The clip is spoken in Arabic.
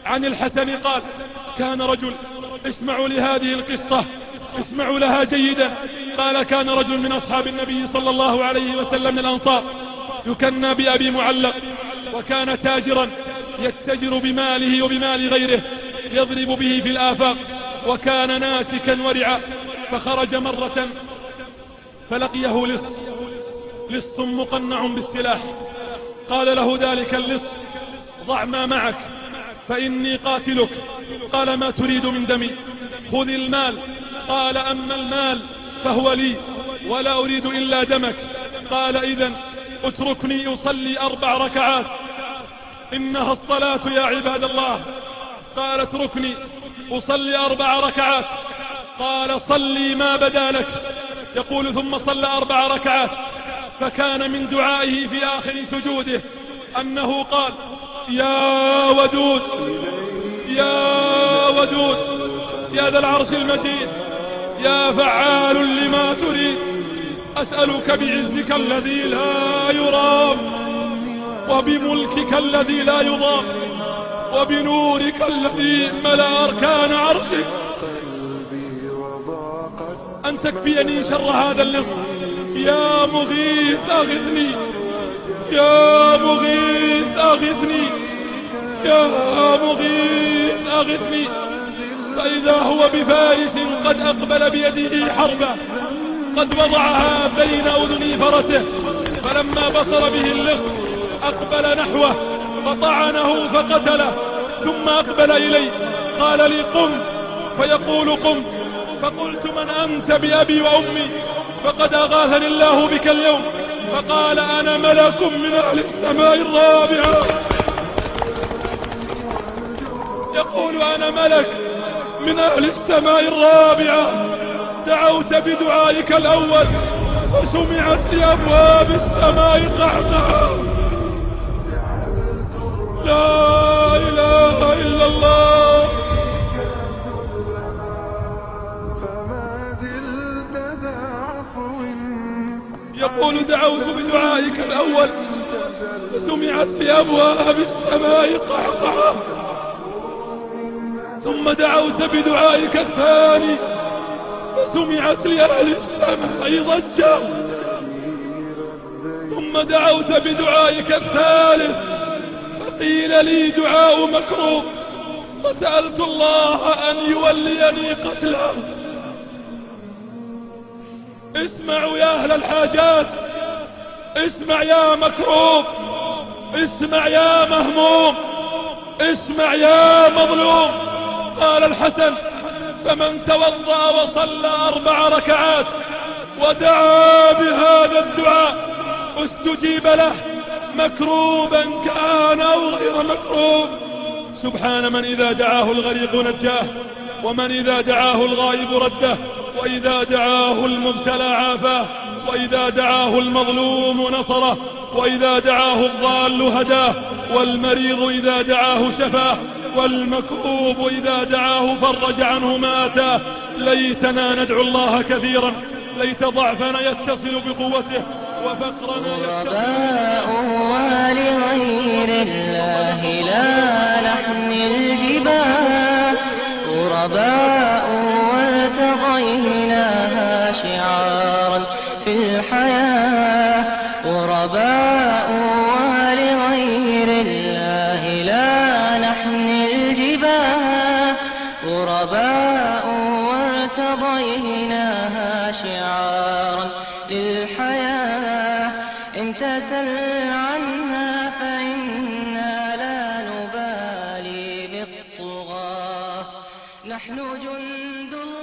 عن الحسن قال: كان رجل، اسمعوا لهذه القصة، اسمعوا لها جيدا. قال: كان رجل من أصحاب النبي صلى الله عليه وسلم من الأنصار يكنى بأبي معلق، وكان تاجرا يتجر بماله وبمال غيره يضرب به في الآفاق، وكان ناسكا ورعا. فخرج مرة فلقيه لص مقنع بالسلاح. قال له ذلك اللص: ضع ما معك فإني قاتلك. قال: ما تريد من دمي؟ خذ المال. قال: أما المال فهو لي ولا أريد إلا دمك. قال: إذن اتركني أصلي 4 ركعات، إنها الصلاة يا عباد الله. قال: اتركني أصلي 4 ركعات. قال: صلي ما بدا لك. يقول: ثم صلى 4 ركعات، فكان من دعائه في آخر سجوده أنه قال: يا ودود يا ودود يا ذا العرش المجيد يا فعال لما تريد، أسألك بعزك الذي لا يرام، وبملكك الذي لا يضام، وبنورك الذي ملأ أركان عرشك، أن تكفيني شر هذا اللص. يا مغيث أغثني، يا مغيث أغثني، يا مغيث أغثني. فإذا هو بفارس قد أقبل بيده حربة، قد وضعها بين أذني فرسه، فلما بصر به اللص أقبل نحوه فطعنه فقتله، ثم أقبل إلي قال لي: قم. فيقول: قمت. فقلت: من أنت بأبي وأمي؟ فقد أغاثني الله بك اليوم. فقال: أنا ملك من أهل السماء الرابعة. يقول: أنا ملك من أهل السماء الرابعة، دعوت بدعائك الأول وسمعت لأبواب السماء قعقعة. لا إله إلا الله. يقول: دعوت بدعائك الأول وسمعت في أبواب السماء قعقعة، ثم دعوت بدعائك الثاني وسمعت لأهل السماء ضجة، ثم دعوت بدعائك الثالث فقيل لي: دعاء مكروب، وسألت الله أن يوليني قتله. اسمعوا يا أهل الحاجات، اسمع يا مكروب، اسمع يا مهموم، اسمع يا مظلوم. قال الحسن: فمن توضأ وصلى 4 ركعات ودعا بهذا الدعاء استجيب له، مكروبا كان أو غير مكروب. سبحان من إذا دعاه الغريق نجاه، ومن إذا دعاه الغائب رده، وإذا دعاه المبتلى عافاه، وإذا دعاه المظلوم نصره، وإذا دعاه الضال هداه، والمريض إذا دعاه شفاه، والمكروب إذا دعاه فرج عنه ما أتاه. ليتنا ندعو الله كثيرا، ليت ضعفنا يتصل بقوته وفقرنا غرباء ولغير الله لا نحمل جباه، غرباء وارتضيناها شعارا في الحياة، غرباء ولغير الله لا نحمل جباه، غرباء وارتضيناها شعارا للحياة. إن تسل عنا فإنا لا نبالي بالطغاة، نحن جند الله.